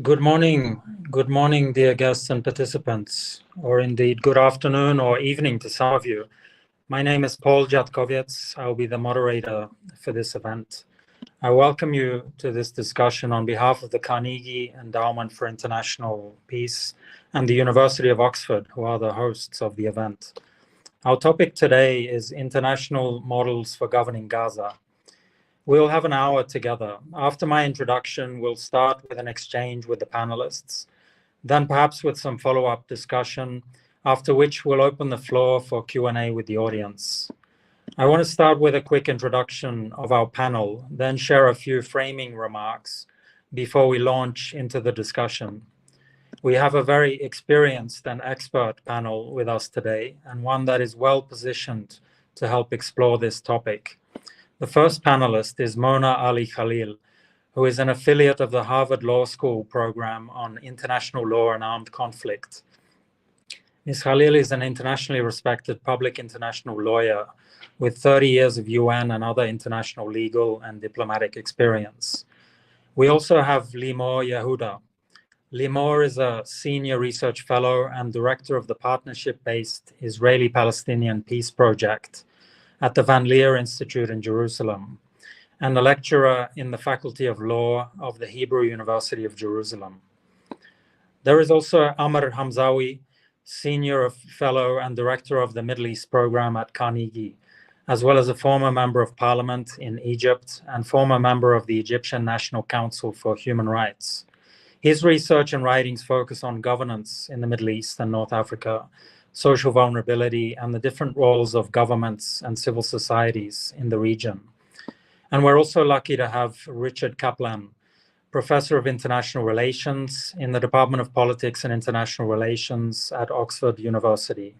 Good morning. Good morning, dear guests and participants, or indeed good afternoon or evening to some of you. My name is Paul Jatkoviec. I'll be the moderator for this event. I welcome you to this discussion on behalf of the Carnegie Endowment for International Peace and the University of Oxford, who are the hosts of the event. Our topic today is international models for governing Gaza. We'll have an hour together. After my introduction, we'll start with an exchange with the panelists, then perhaps with some follow-up discussion, after which we'll open the floor for Q&A with the audience. I want to start with a quick introduction of our panel, then share a few framing remarks before we launch into the discussion. We have a very experienced and expert panel with us today, and one that is well positioned to help explore this topic. The first panelist is Mona Ali Khalil, who is an affiliate of the Harvard Law School program on international law and armed conflict. Ms. Khalil is an internationally respected public international lawyer with 30 years of UN and other international legal and diplomatic experience. We also have Limor Yehuda. Limor is a senior research fellow and director of the partnership-based Israeli-Palestinian Peace Project at the Van Leer Institute in Jerusalem, and a lecturer in the Faculty of Law of the Hebrew University of Jerusalem. There is also Amr Hamzawi, Senior Fellow and Director of the Middle East Program at Carnegie, as well as a former Member of Parliament in Egypt and former member of the Egyptian National Council for Human Rights. His research and writings focus on governance in the Middle East and North Africa, social vulnerability, and the different roles of governments and civil societies in the region. And we're also lucky to have Richard Kaplan, Professor of International Relations in the Department of Politics and International Relations at Oxford University.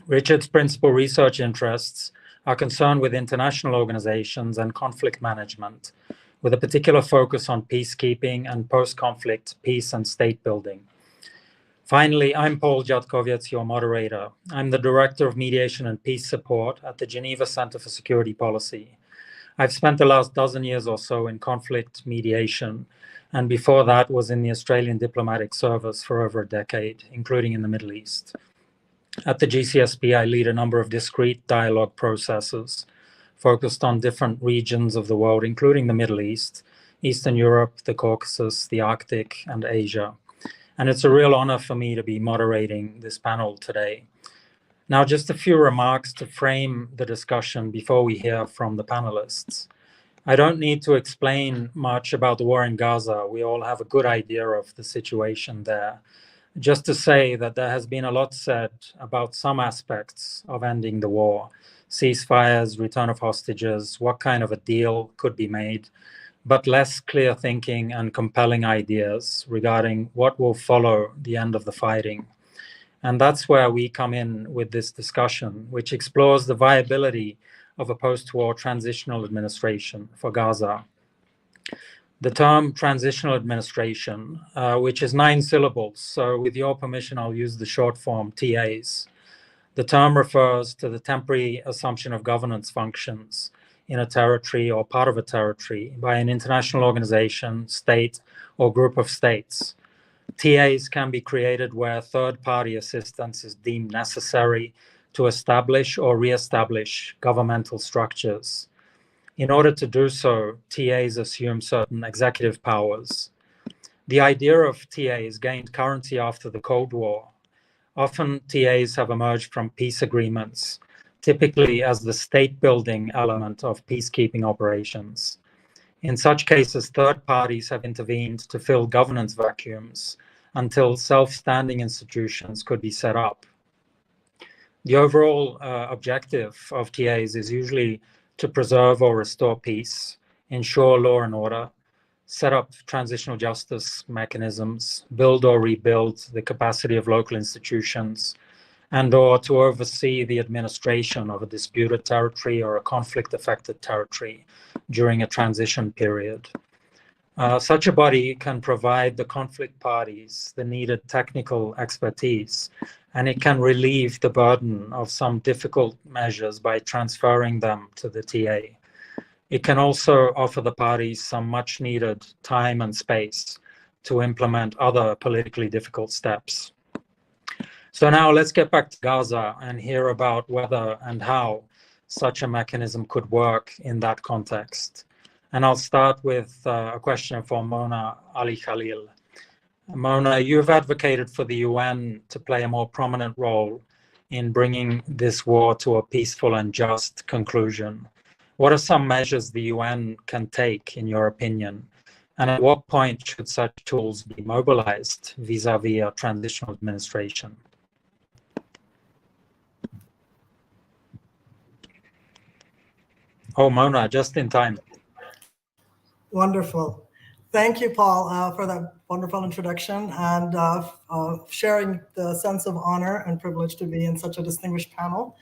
Richard's principal research interests are concerned with international organizations and conflict management, with a particular focus on peacekeeping and post-conflict peace and state building. Finally, I'm Paul Jatkoviec, your moderator. I'm the Director of Mediation and Peace Support at the Geneva Center for Security Policy. I've spent the last dozen years or so in conflict mediation, and before that was in the Australian Diplomatic Service for over a decade, including in the Middle East. At the GCSP, I lead a number of discrete dialogue processes focused on different regions of the world, including the Middle East, Eastern Europe, the Caucasus, the Arctic, and Asia. And it's a real honor for me to be moderating this panel today. Now, just a few remarks to frame the discussion before we hear from the panelists. I don't need to explain much about the war in Gaza. We all have a good idea of the situation there. Just to say that there has been a lot said about some aspects of ending the war, ceasefires, return of hostages, what kind of a deal could be made, but less clear thinking and compelling ideas regarding what will follow the end of the fighting. And that's where we come in with this discussion, which explores the viability of a post-war transitional administration for Gaza. The term transitional administration, which is 9 syllables, so with your permission, I'll use the short form TAs. The term refers to the temporary assumption of governance functions in a territory or part of a territory by an international organization, state, or group of states. TAs can be created where third-party assistance is deemed necessary to establish or re-establish governmental structures. In order to do so, TAs assume certain executive powers. The idea of TAs gained currency after the Cold War. Often, TAs have emerged from peace agreements, typically as the state-building element of peacekeeping operations. In such cases, third parties have intervened to fill governance vacuums until self-standing institutions could be set up. The overall objective of TAs is usually to preserve or restore peace, ensure law and order, set up transitional justice mechanisms, build or rebuild the capacity of local institutions, and/or to oversee the administration of a disputed territory or a conflict-affected territory during a transition period. Such a body can provide the conflict parties the needed technical expertise, and it can relieve the burden of some difficult measures by transferring them to the TA. It can also offer the parties some much-needed time and space to implement other politically difficult steps. So now let's get back to Gaza and hear about whether and how such a mechanism could work in that context. And I'll start with a question for Mona Ali Khalil. Mona, you've advocated for the UN to play a more prominent role in bringing this war to a peaceful and just conclusion. What are some measures the UN can take, in your opinion? And at what point should such tools be mobilized vis-a-vis a transitional administration? Oh, Mona, just in time. Wonderful. Thank you, Paul, for that wonderful introduction and sharing the sense of honor and privilege to be in such a distinguished panel.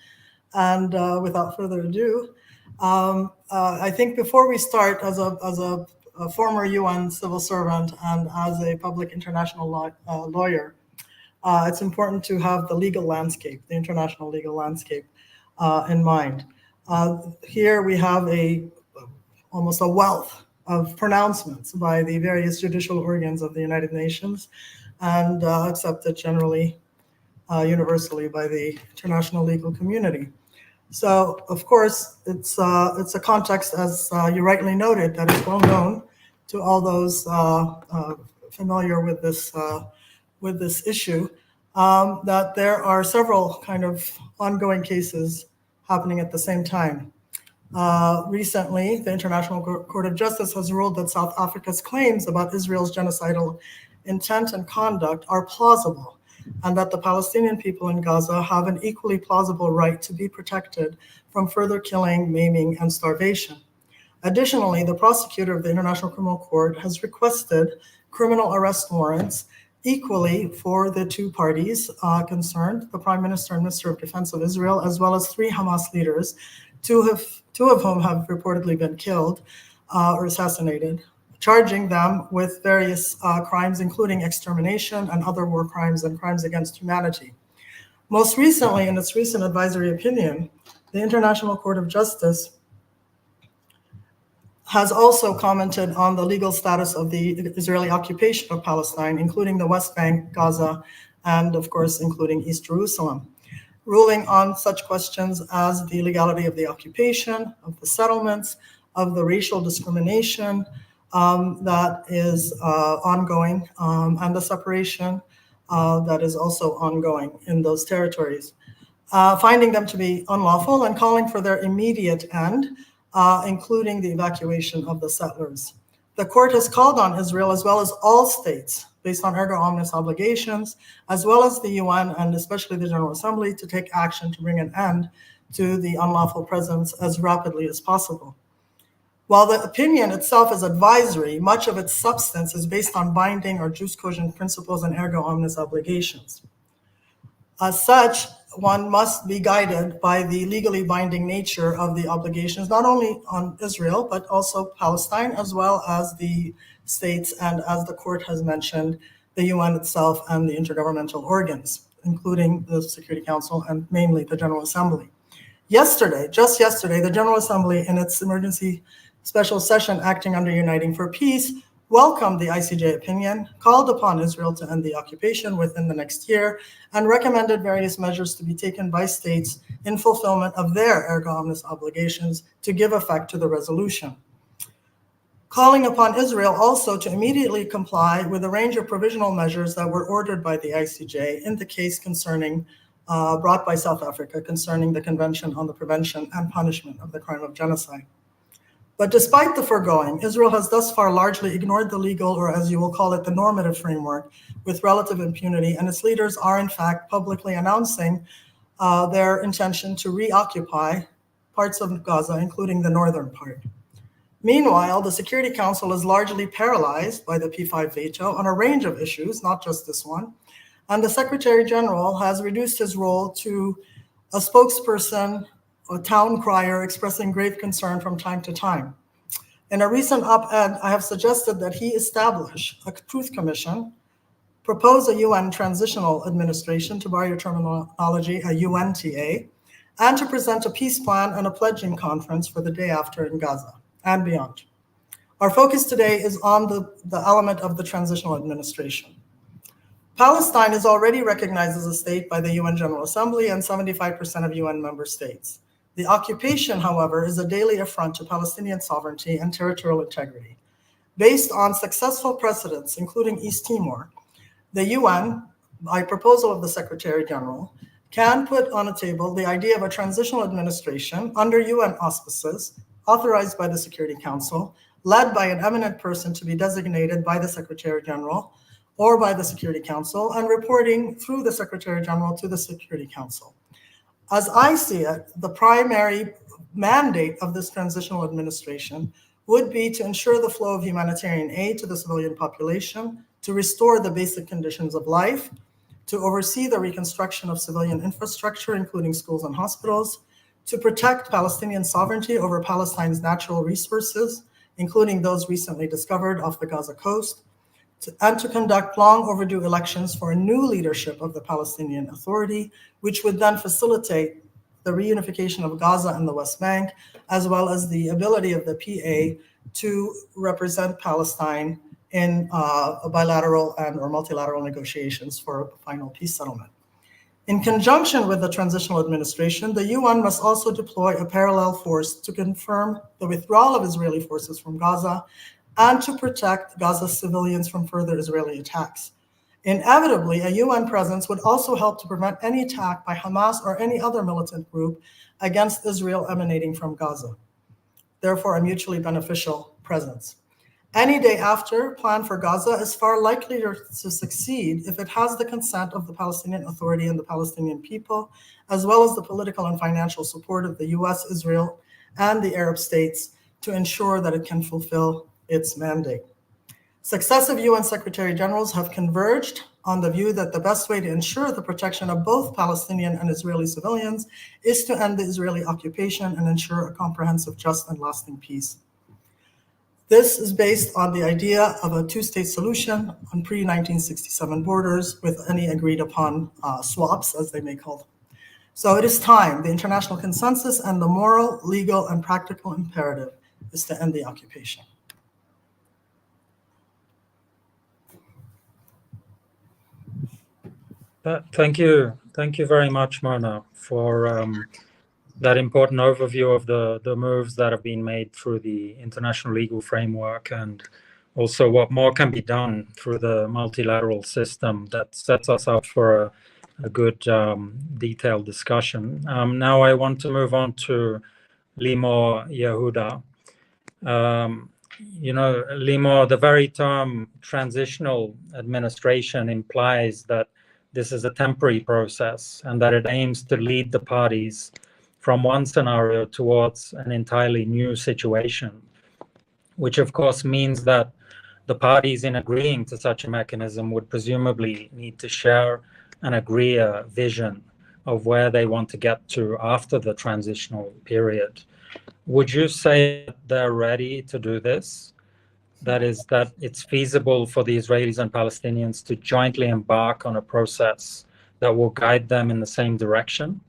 And without further ado, I think before we start, as a former UN civil servant and as a public international lawyer, it's important to have the legal landscape, the international legal landscape in mind. Here we have almost a wealth of pronouncements by the various judicial organs of the United Nations and accepted generally, universally by the international legal community. So, of course, it's a context, as you rightly noted, that is well known to all those familiar with this issue, that there are several kind of ongoing cases happening at the same time. Recently, the International Court of Justice has ruled that South Africa's claims about Israel's genocidal intent and conduct are plausible, and that the Palestinian people in Gaza have an equally plausible right to be protected from further killing, maiming, and starvation. Additionally, the prosecutor of the International Criminal Court has requested criminal arrest warrants equally for the two parties concerned, the Prime Minister and Minister of Defense of Israel, as well as 3 Hamas leaders, two of whom have reportedly been killed or assassinated, charging them with various crimes, including extermination and other war crimes and crimes against humanity. Most recently, in its recent advisory opinion, the International Court of Justice has also commented on the legal status of the Israeli occupation of Palestine, including the West Bank, Gaza, and of course, including East Jerusalem, ruling on such questions as the legality of the occupation, of the settlements, of the racial discrimination that is ongoing, and the separation that is also ongoing in those territories, finding them to be unlawful and calling for their immediate end, including the evacuation of the settlers. The court has called on Israel, as well as all states, based on erga omnes obligations, as well as the UN and especially the General Assembly, to take action to bring an end to the unlawful presence as rapidly as possible. While the opinion itself is advisory, much of its substance is based on binding or jus cogent principles and erga omnes obligations. As such, one must be guided by the legally binding nature of the obligations, not only on Israel, but also Palestine, as well as the states, and as the court has mentioned, the UN itself and the intergovernmental organs, including the Security Council and mainly the General Assembly. Just yesterday, the General Assembly, in its emergency special session acting under Uniting for Peace, welcomed the ICJ opinion, called upon Israel to end the occupation within the next year, and recommended various measures to be taken by states in fulfillment of their erga omnes obligations to give effect to the resolution. Calling upon Israel also to immediately comply with a range of provisional measures that were ordered by the ICJ in the case concerning, brought by South Africa, concerning the Convention on the Prevention and Punishment of the Crime of Genocide. But despite the foregoing, Israel has thus far largely ignored the legal, or as you will call it, the normative framework with relative impunity, and its leaders are in fact publicly announcing their intention to reoccupy parts of Gaza, including the northern part. Meanwhile, the Security Council is largely paralyzed by the P5 veto on a range of issues, not just this one, and the Secretary General has reduced his role to a spokesperson, a town crier expressing grave concern from time to time. In a recent op-ed, I have suggested that he establish a truth commission, propose a UN transitional administration, to borrow your terminology, a UNTA, and to present a peace plan and a pledging conference for the day after in Gaza and beyond. Our focus today is on the element of the transitional administration. Palestine is already recognized as a state by the UN General Assembly and 75% of UN member states. The occupation, however, is a daily affront to Palestinian sovereignty and territorial integrity. Based on successful precedents, including East Timor, the UN, by proposal of the Secretary General, can put on a table the idea of a transitional administration under UN auspices, authorized by the Security Council, led by an eminent person to be designated by the Secretary General or by the Security Council, and reporting through the Secretary General to the Security Council. As I see it, the primary mandate of this transitional administration would be to ensure the flow of humanitarian aid to the civilian population, to restore the basic conditions of life, to oversee the reconstruction of civilian infrastructure, including schools and hospitals, to protect Palestinian sovereignty over Palestine's natural resources, including those recently discovered off the Gaza coast, and to conduct long overdue elections for a new leadership of the Palestinian Authority, which would then facilitate the reunification of Gaza and the West Bank, as well as the ability of the PA to represent Palestine in bilateral or multilateral negotiations for a final peace settlement. In conjunction with the transitional administration, the UN must also deploy a parallel force to confirm the withdrawal of Israeli forces from Gaza and to protect Gaza's civilians from further Israeli attacks. Inevitably, a UN presence would also help to prevent any attack by Hamas or any other militant group against Israel emanating from Gaza. Therefore, a mutually beneficial presence. Any day after planned for Gaza is far likelier to succeed if it has the consent of the Palestinian Authority and the Palestinian people, as well as the political and financial support of the US, Israel, and the Arab states to ensure that it can fulfill its mandate. Successive UN Secretary Generals have converged on the view that the best way to ensure the protection of both Palestinian and Israeli civilians is to end the Israeli occupation and ensure a comprehensive, just, and lasting peace. This is based on the idea of a two-state solution on pre-1967 borders with any agreed upon swaps, as they may call them. So it is time. The international consensus and the moral, legal, and practical imperative is to end the occupation. Thank you very much, Mona, for that important overview of the moves that have been made through the international legal framework, and also what more can be done through the multilateral system that sets us up for a good detailed discussion. Now I want to move on to Limor Yehuda. Limor, the very term transitional administration implies that this is a temporary process and that it aims to lead the parties from one scenario towards an entirely new situation, which of course means that the parties in agreeing to such a mechanism would presumably need to share and agree a vision of where they want to get to after the transitional period. Would you say that they're ready to do this? That is, that it's feasible for the Israelis and Palestinians to jointly embark on a process that will guide them in the same direction?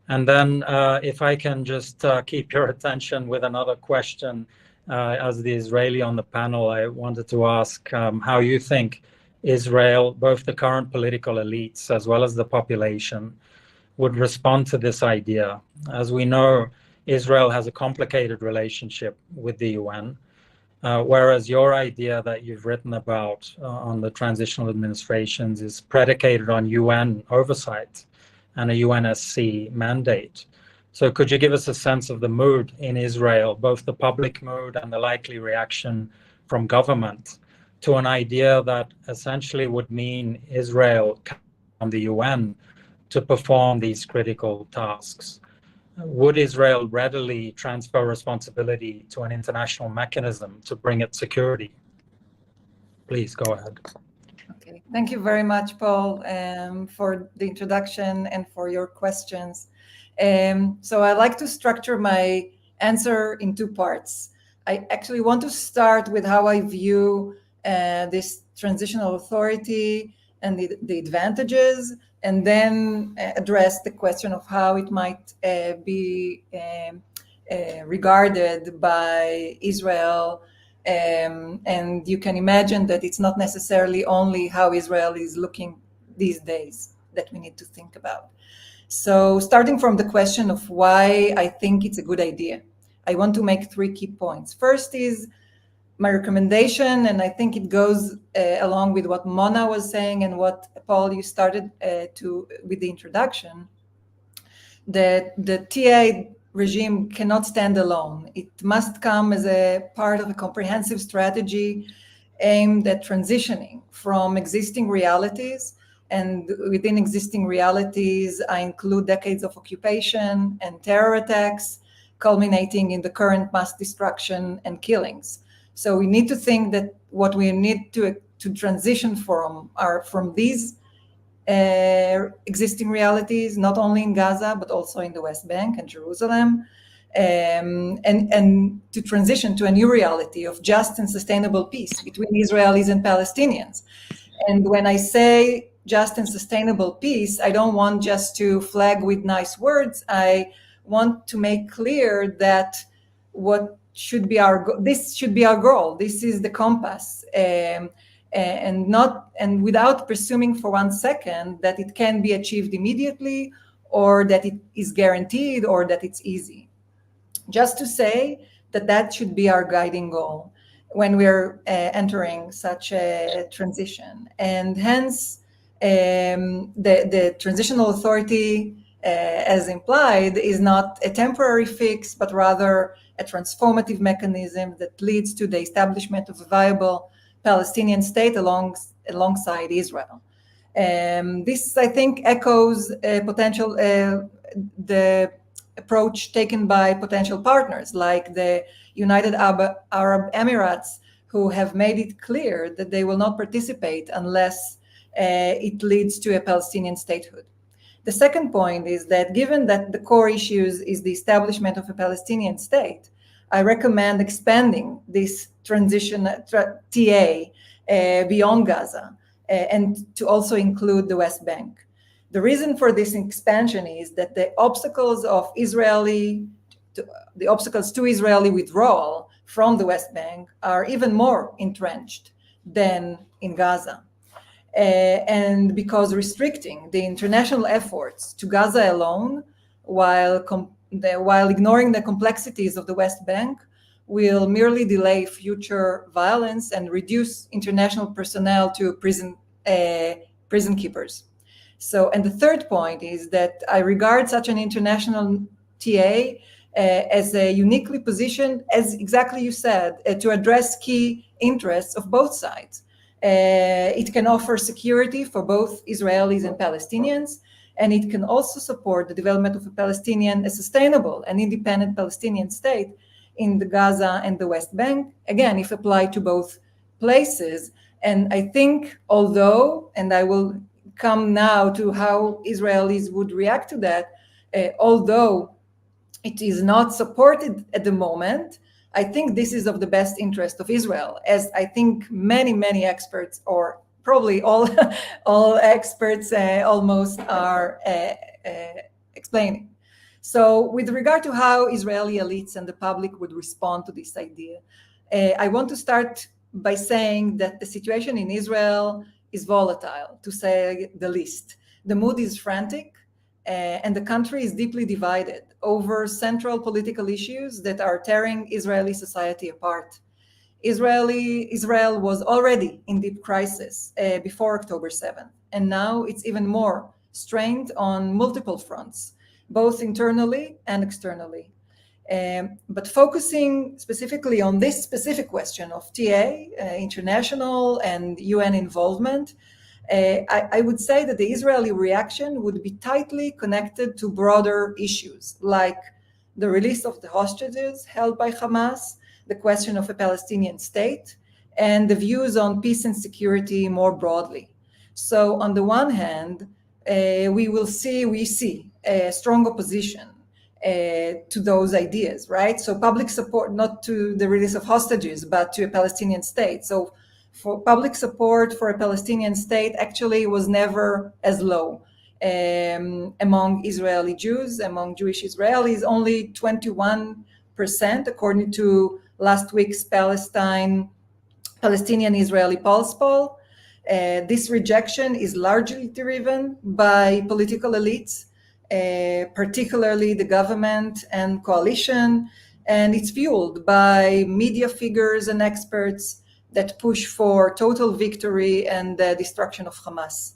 And then if I can just keep your attention with another question, as the Israeli on the panel, I wanted to ask how you think Israel, both the current political elites as well as the population, would respond to this idea. As we know, Israel has a complicated relationship with the UN, whereas your idea that you've written about on the transitional administrations is predicated on UN oversight and a UNSC mandate. So could you give us a sense of the mood in Israel, both the public mood and the likely reaction from government to an idea that essentially would mean Israel on the UN to perform these critical tasks? Would Israel readily transfer responsibility to an international mechanism to bring it security? Please go ahead. Okay, thank you very much, Paul, for the introduction and for your questions. So I like to structure my answer in two parts. I actually want to start with how I view this transitional authority and the advantages, and then address the question of how it might be regarded by Israel And you can imagine that it's not necessarily only how Israel is looking these days that we need to think about. So starting from the question of why I think it's a good idea, I want to make 3 key points. First is my recommendation, and I think it goes along with what Mona was saying and what, Paul, you started with the introduction, that the TA regime cannot stand alone. It must come as a part of a comprehensive strategy aimed at transitioning from existing realities. And within existing realities, I include decades of occupation and terror attacks, culminating in the current mass destruction and killings. So we need to think that what we need to transition from are from these existing realities, not only in Gaza, but also in the West Bank and Jerusalem, and to transition to a new reality of just and sustainable peace between Israelis and Palestinians. And when I say just and sustainable peace, I don't want just to flag with nice words. I want to make clear that what should be this should be our goal. This is the compass, and without presuming for 1 second that it can be achieved immediately, or that it is guaranteed, or that it's easy. Just to say that should be our guiding goal when we're entering such a transition. And hence, the transitional authority, as implied, is not a temporary fix, but rather a transformative mechanism that leads to the establishment of a viable Palestinian state alongside Israel. This, I think, echoes the approach taken by potential partners like the United Arab Emirates, who have made it clear that they will not participate unless it leads to a Palestinian statehood. The second point is that given that the core issues is the establishment of a Palestinian state, I recommend expanding this transition TA beyond Gaza and to also include the West Bank. The reason for this expansion is that the obstacles to Israeli withdrawal from the West Bank are even more entrenched than in Gaza. And because restricting the international efforts to Gaza alone, while ignoring the complexities of the West Bank, will merely delay future violence and reduce international personnel to prison keepers. So, and the third point is that I regard such an international TA as a uniquely positioned, as exactly you said, to address key interests of both sides. It can offer security for both Israelis and Palestinians, and it can also support the development of a sustainable and independent Palestinian state in the Gaza and the West Bank, again, if applied to both places. And I think, although, and I will come now to how Israelis would react to that, although it is not supported at the moment, I think this is of the best interest of Israel, as I think many experts, or probably all experts almost are explaining. So with regard to how Israeli elites and the public would respond to this idea, I want to start by saying that the situation in Israel is volatile, to say the least. The mood is frantic, and the country is deeply divided over central political issues that are tearing Israeli society apart. Israel was already in deep crisis before October 7th, and now it's even more strained on multiple fronts, both internally and externally. But focusing specifically on this specific question of TA, international and UN involvement, I would say that the Israeli reaction would be tightly connected to broader issues like the release of the hostages held by Hamas, the question of a Palestinian state, and the views on peace and security more broadly. So on the one hand, we see a strong opposition to those ideas, right? So public support, not to the release of hostages, but to a Palestinian state. So for public support for a Palestinian state actually was never as low. Among Israeli Jews, among Jewish Israelis, only 21%, according to last week's Palestinian-Israeli pulse poll. This rejection is largely driven by political elites, particularly the government and coalition, and it's fueled by media figures and experts that push for total victory and the destruction of Hamas.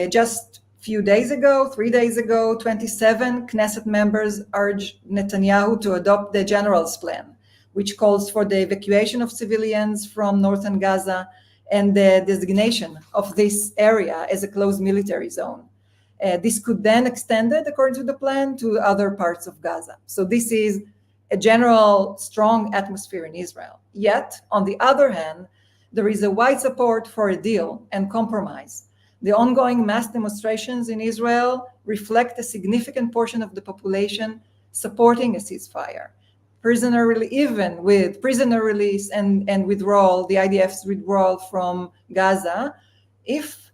Just few days ago, 3 days ago, 27 Knesset members urged Netanyahu to adopt the general's plan, which calls for the evacuation of civilians from northern Gaza and the designation of this area as a closed military zone. This could then extend it, according to the plan, to other parts of Gaza. So this is a general strong atmosphere in Israel. Yet, on the other hand, there is a wide support for a deal and compromise. The ongoing mass demonstrations in Israel reflect a significant portion of the population supporting a ceasefire. Even with prisoner release and withdrawal, the IDF's withdrawal from Gaza, if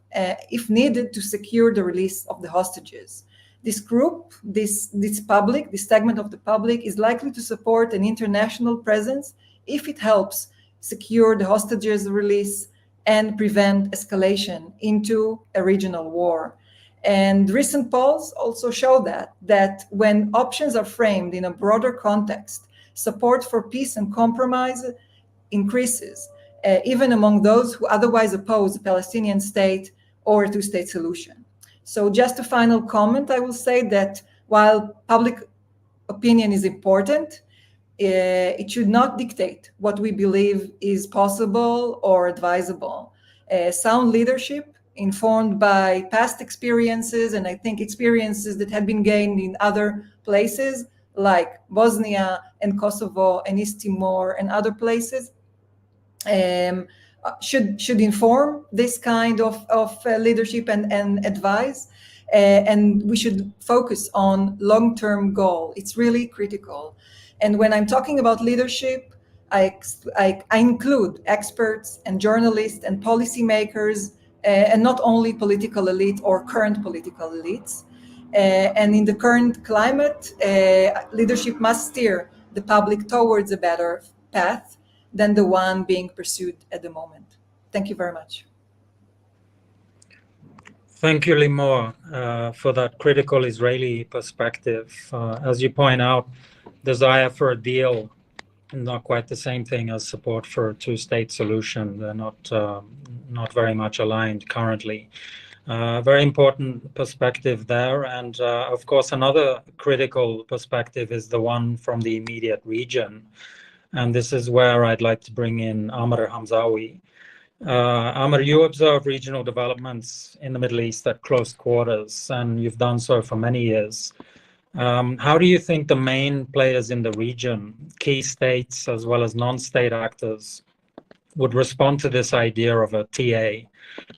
needed to secure the release of the hostages. This group, this segment of the public is likely to support an international presence if it helps secure the hostages release and prevent escalation into a regional war. And recent polls also show that when options are framed in a broader context, support for peace and compromise increases, even among those who otherwise oppose a Palestinian state or a two-state solution. So just a final comment, I will say that while public opinion is important, it should not dictate what we believe is possible or advisable. Sound leadership informed by past experiences, and I think experiences that had been gained in other places like Bosnia and Kosovo and East Timor and other places, should inform this kind of leadership and advice. And we should focus on long-term goal. It's really critical. And when I'm talking about leadership, I include experts and journalists and policymakers, and not only political elite or current political elites. And in the current climate, leadership must steer the public towards a better path than the one being pursued at the moment. Thank you very much. Thank you, Limor, for that critical Israeli perspective. As you point out, desire for a deal is not quite the same thing as support for a two-state solution. They're not very much aligned currently. Very important perspective there. And of course, another critical perspective is the one from the immediate region. And this is where I'd like to bring in Amr Hamzawi. Amr, you observe regional developments in the Middle East at close quarters, and you've done so for many years. How do you think the main players in the region, key states as well as non-state actors, would respond to this idea of a TA?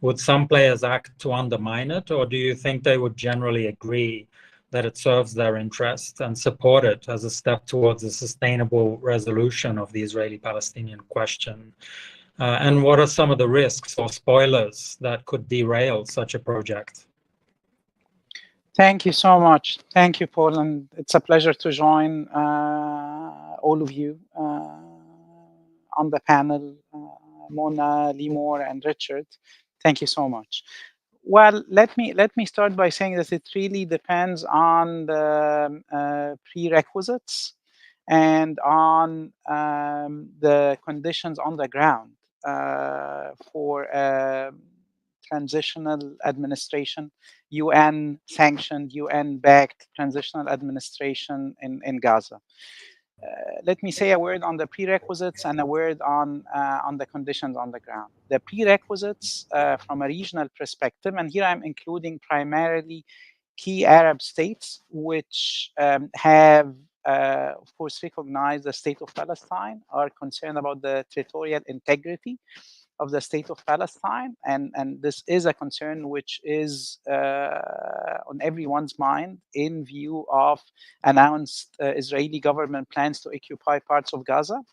Would some players act to undermine it, or do you think they would generally agree that it serves their interest and support it as a step towards a sustainable resolution of the Israeli-Palestinian question? And what are some of the risks or spoilers that could derail such a project? Thank you so much. Thank you, Paul. And it's a pleasure to join all of you on the panel, Mona, Limor, and Richard. Thank you so much. Well, let me start by saying that it really depends on the prerequisites and on the conditions on the ground for transitional administration, UN-sanctioned, UN-backed transitional administration in Gaza. Let me say a word on the prerequisites and a word on the conditions on the ground. The prerequisites from a regional perspective, and here I'm including primarily key Arab states which have, of course, recognized the state of Palestine, are concerned about the territorial integrity of the state of Palestine, and this is a concern which is on everyone's mind in view of announced Israeli government plans to occupy parts of Gaza.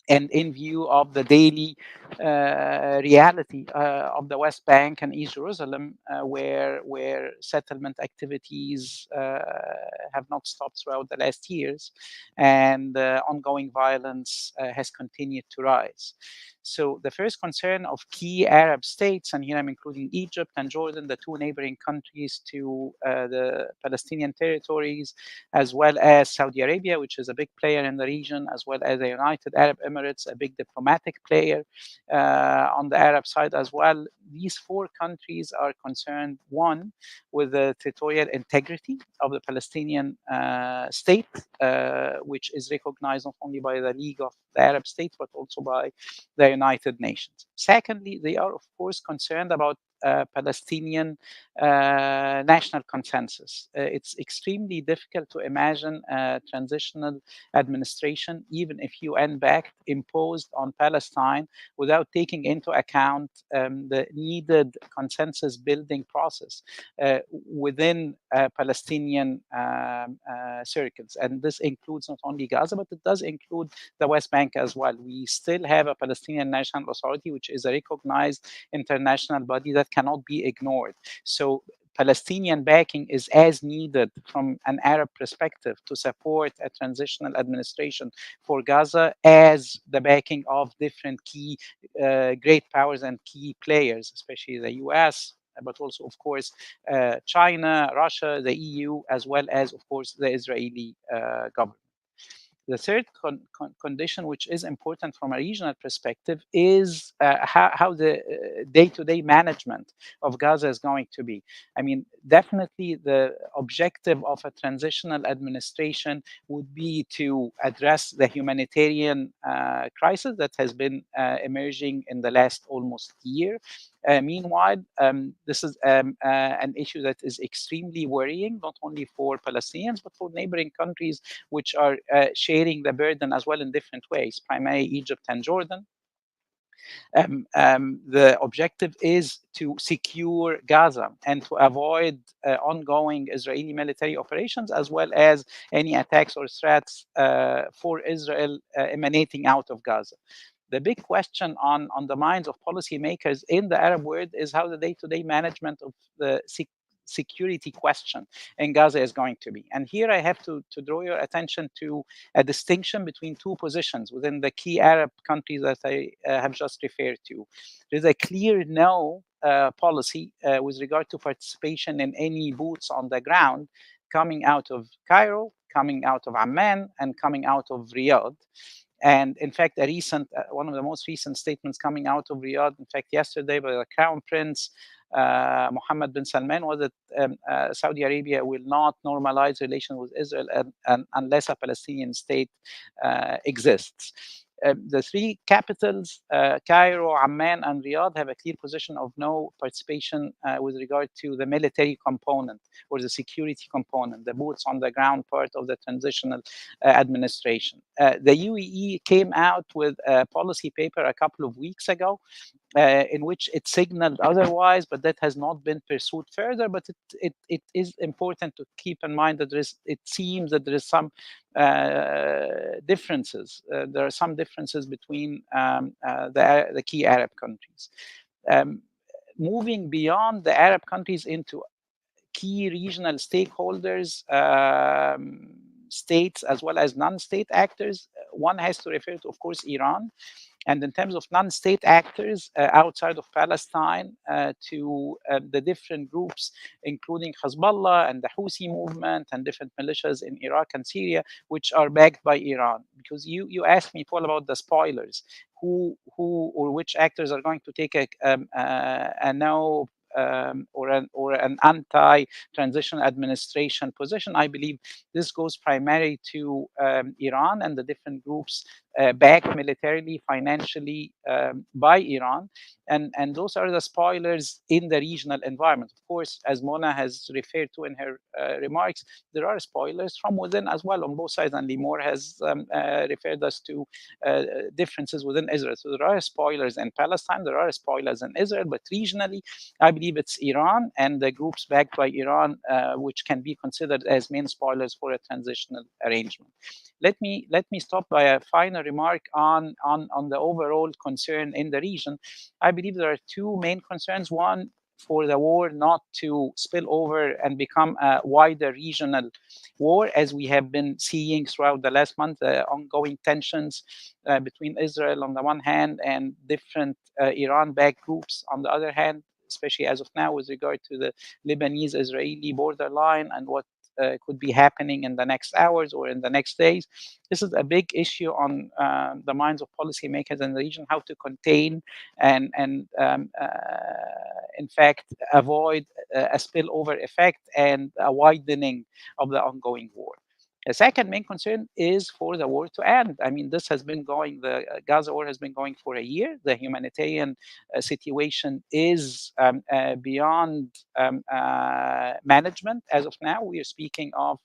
and in view of the daily reality of the West Bank and East Jerusalem, where settlement activities have not stopped throughout the last years, and ongoing violence has continued to rise. So the first concern of key Arab states, and here I'm including Egypt and Jordan, the two neighboring countries to the Palestinian territories, as well as Saudi Arabia, which is a big player in the region, as well as the United Arab Emirates, a big diplomatic player on the Arab side as well. These four countries are concerned, one, with the territorial integrity of the Palestinian state, which is recognized not only by the League of the Arab States, but also by the United Nations. Secondly, they are, of course, concerned about Palestinian national consensus. It's extremely difficult to imagine a transitional administration, even if UN-backed, imposed on Palestine without taking into account the needed consensus building process within Palestinian circles. And this includes not only Gaza, but it does include the West Bank as well. We still have a Palestinian National Authority, which is a recognized international body that cannot be ignored. So Palestinian backing is as needed from an Arab perspective to support a transitional administration for Gaza as the backing of different key great powers and key players, especially the US, but also, of course, China, Russia, the EU, as well as, of course, the Israeli government. The third condition, which is important from a regional perspective, is how the day-to-day management of Gaza is going to be. I mean, definitely the objective of a transitional administration would be to address the humanitarian crisis that has been emerging in the last almost year. Meanwhile, this is an issue that is extremely worrying, not only for Palestinians, but for neighboring countries which are sharing the burden as well in different ways, primarily Egypt and Jordan. The objective is to secure Gaza and to avoid ongoing Israeli military operations, as well as any attacks or threats for Israel emanating out of Gaza. The big question on the minds of policymakers in the Arab world is how the day-to-day management of the security question in Gaza is going to be. And here I have to draw your attention to a distinction between two positions within the key Arab countries that I have just referred to. There's a clear no policy with regard to participation in any boots on the ground coming out of Cairo, coming out of Amman, and coming out of Riyadh. And in fact, one of the most recent statements coming out of Riyadh, in fact, yesterday by the Crown Prince, Mohammed bin Salman, was that Saudi Arabia will not normalize relations with Israel unless a Palestinian state exists. The three capitals, Cairo, Amman, and Riyadh, have a clear position of no participation with regard to the military component or the security component, the boots on the ground part of the transitional administration. The UAE came out with a policy paper a couple of weeks ago in which it signaled otherwise, but that has not been pursued further. But it is important to keep in mind that it seems that there is some differences. There are some differences between the key Arab countries. Moving beyond the Arab countries into key regional stakeholders, states as well as non-state actors, one has to refer to, of course, Iran. And in terms of non-state actors outside of Palestine, to the different groups, including Hezbollah and the Houthi movement and different militias in Iraq and Syria, which are backed by Iran. Because you asked me, Paul, about the spoilers. Who or which actors are going to take a no or an anti-transition administration position? I believe this goes primarily to Iran and the different groups backed militarily, financially by Iran. And those are the spoilers in the regional environment. Of course, as Mona has referred to in her remarks, there are spoilers from within as well on both sides. And Limor has referred us to differences within Israel. So there are spoilers in Palestine, there are spoilers in Israel, but regionally, I believe believe it's Iran and the groups backed by Iran, which can be considered as main spoilers for a transitional arrangement. Let me stop by a final remark on the overall concern in the region. I believe there are two main concerns. One, for the war not to spill over and become a wider regional war, as we have been seeing throughout the last month, ongoing tensions between Israel on the one hand and different Iran-backed groups on the other hand, especially as of now with regard to the Lebanese-Israeli borderline and what could be happening in the next hours or in the next days. This is a big issue on the minds of policymakers in the region, how to contain and in fact, avoid a spillover effect and a widening of the ongoing war. The second main concern is for the war to end. I mean, this has been going, the Gaza war has been going for a year. The humanitarian situation is beyond management. As of now, we are speaking of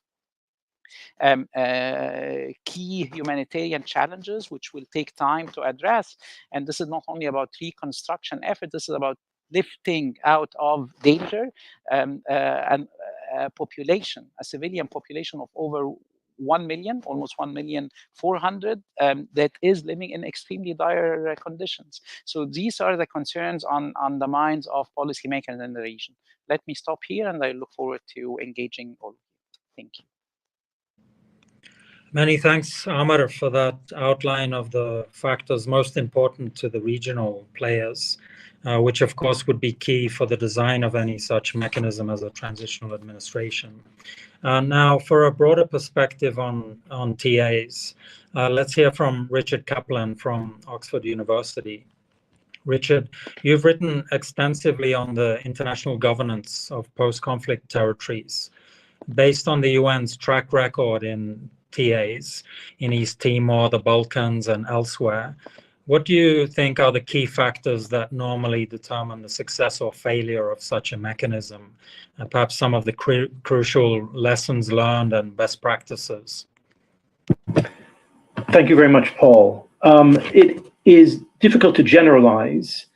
key humanitarian challenges, which will take time to address. And this is not only about reconstruction effort, this is about lifting out of danger a population, a civilian population of over 1 million, almost 1,400,000, that is living in extremely dire conditions. So these are the concerns on the minds of policymakers in the region. Let me stop here, and I look forward to engaging all of you. Thank you. Many thanks, Amar, for that outline of the factors most important to the regional players, which of course would be key for the design of any such mechanism as a transitional administration. Now, for a broader perspective on TAs, let's hear from Richard Kaplan from Oxford University. Richard, you've written extensively on the international governance of post-conflict territories. Based on the UN's track record in TAs in East Timor, the Balkans, and elsewhere, what do you think are the key factors that normally determine the success or failure of such a mechanism? Perhaps some of the crucial lessons learned and best practices. Thank you very much, Paul. It is difficult to generalize.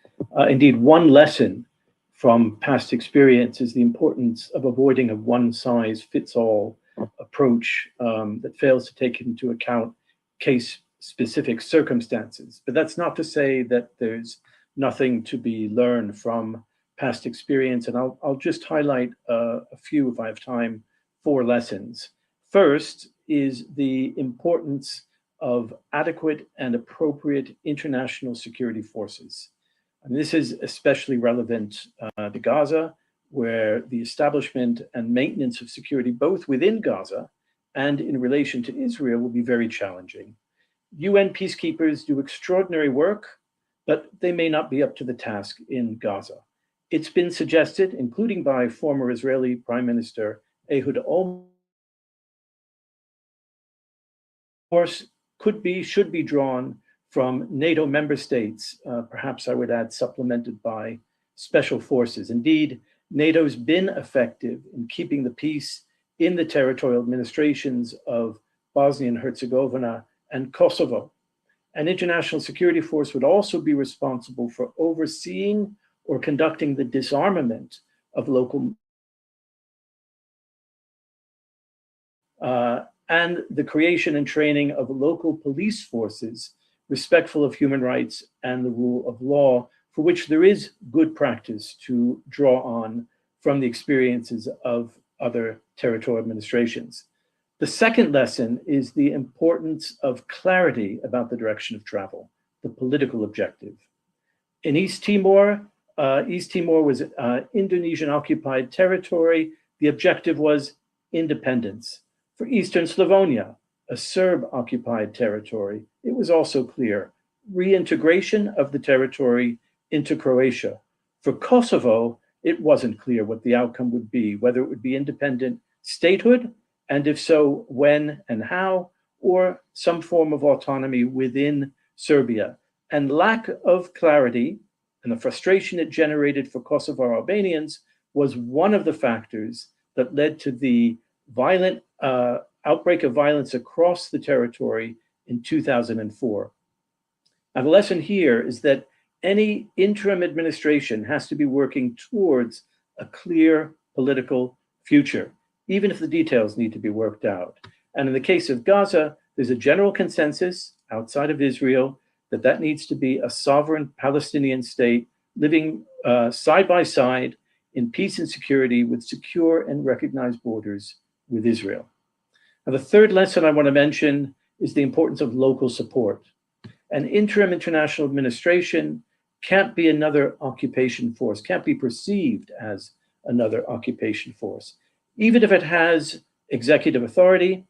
Indeed, one lesson from past experience is the importance of avoiding a one-size-fits-all approach that fails to take into account case-specific circumstances. But that's not to say that there's nothing to be learned from past experience, and I'll just highlight a few, if I have time, 4 lessons. First is the importance of adequate and appropriate international security forces. And this is especially relevant to Gaza, where the establishment and maintenance of security, both within Gaza and in relation to Israel, will be very challenging. UN peacekeepers do extraordinary work, but they may not be up to the task in Gaza. It's been suggested, including by former Israeli Prime Minister Ehud Olmert, course should be drawn from NATO member states, perhaps I would add supplemented by special forces. Indeed, NATO's been effective in keeping the peace in the territorial administrations of Bosnia and Herzegovina and Kosovo. An international security force would also be responsible for overseeing or conducting the disarmament of local and the creation and training of local police forces respectful of human rights and the rule of law, for which there is good practice to draw on from the experiences of other territorial administrations. The second lesson is the importance of clarity about the direction of travel, the political objective. In East Timor was Indonesian occupied territory. The objective was independence. For Eastern Slavonia, a Serb-occupied territory, it was also clear, reintegration of the territory into Croatia. For Kosovo, it wasn't clear what the outcome would be, whether it would be independent statehood, and if so, when and how, or some form of autonomy within Serbia. And lack of clarity and the frustration it generated for Kosovo Albanians was one of the factors that led to the violent outbreak of violence across the territory in 2004. Now, the lesson here is that any interim administration has to be working towards a clear political future, even if the details need to be worked out. And in the case of Gaza, there's a general consensus outside of Israel that that needs to be a sovereign Palestinian state living side by side in peace and security with secure and recognized borders with Israel. Now, the third lesson I want to mention is the importance of local support. An interim international administration can't be another occupation force, can't be perceived as another occupation force. Even if it has executive authority,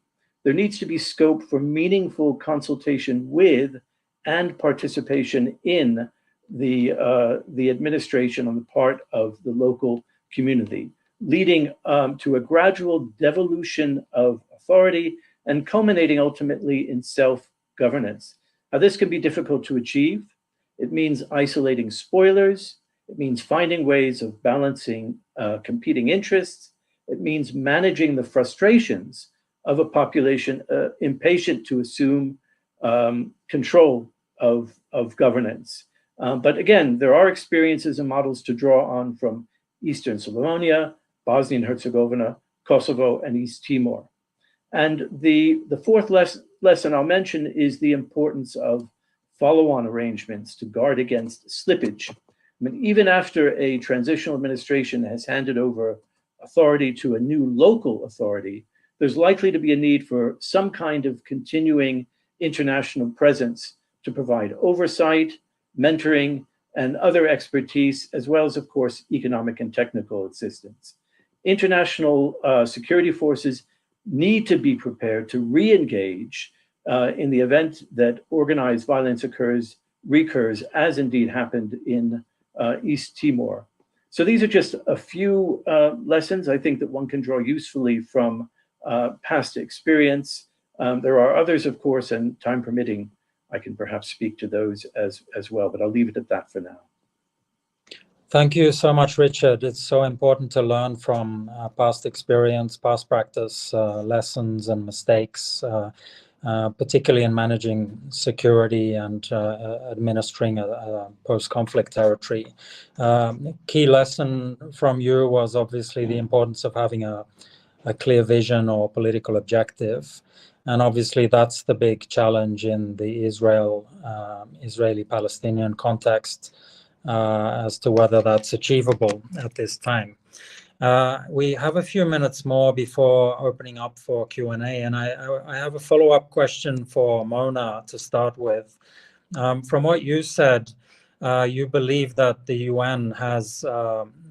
there needs to be scope for meaningful consultation with and participation in the administration on the part of the local community, leading to a gradual devolution of authority and culminating ultimately in self-governance. Now, this can be difficult to achieve. It means isolating spoilers. It means finding ways of balancing competing interests. It means managing the frustrations of a population impatient to assume control of governance. But again, there are experiences and models to draw on from Eastern Slavonia, Bosnia and Herzegovina, Kosovo, and East Timor. And the fourth lesson I'll mention is the importance of follow-on arrangements to guard against slippage. I mean, even after a transitional administration has handed over authority to a new local authority, there's likely to be a need for some kind of continuing international presence to provide oversight, mentoring, and other expertise, as well as, of course, economic and technical assistance. International security forces need to be prepared to re-engage in the event that organized violence recurs, as indeed happened in East Timor. So these are just a few lessons I think that one can draw usefully from past experience. There are others, of course, and time permitting, I can perhaps speak to those as well, but I'll leave it at that for now. Thank you so much, Richard. It's so important to learn from past experience, past practice, lessons and mistakes, particularly in managing security and administering a post-conflict territory. Key lesson from you was obviously the importance of having a clear vision or political objective. And obviously that's the big challenge in the Israeli-Palestinian context as to whether that's achievable at this time. We have a few minutes more before opening up for Q&A, and I have a follow-up question for Mona to start with. From what you said, you believe that the UN has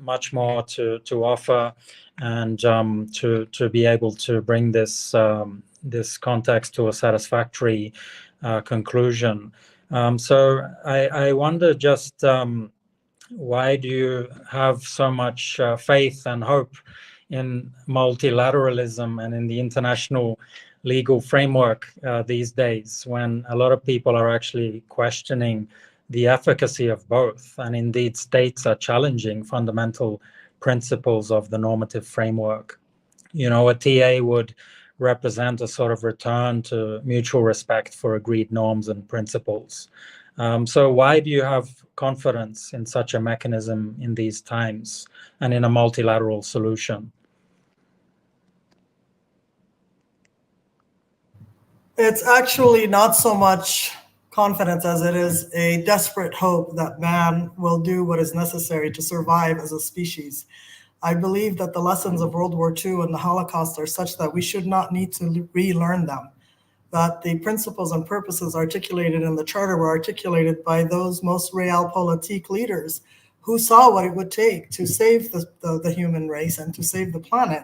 much more to offer and to be able to bring this this context to a satisfactory conclusion. So I wonder just why do you have so much faith and hope in multilateralism and in the international legal framework these days, when a lot of people are actually questioning the efficacy of both, and indeed states are challenging fundamental principles of the normative framework? You know, a TA would represent a sort of return to mutual respect for agreed norms and principles. So why do you have confidence in such a mechanism in these times and in a multilateral solution? It's actually not so much confidence as it is a desperate hope that man will do what is necessary to survive as a species. I believe that the lessons of World War II and the Holocaust are such that we should not need to relearn them, that the principles and purposes articulated in the Charter were articulated by those most realpolitik leaders who saw what it would take to save the human race and to save the planet.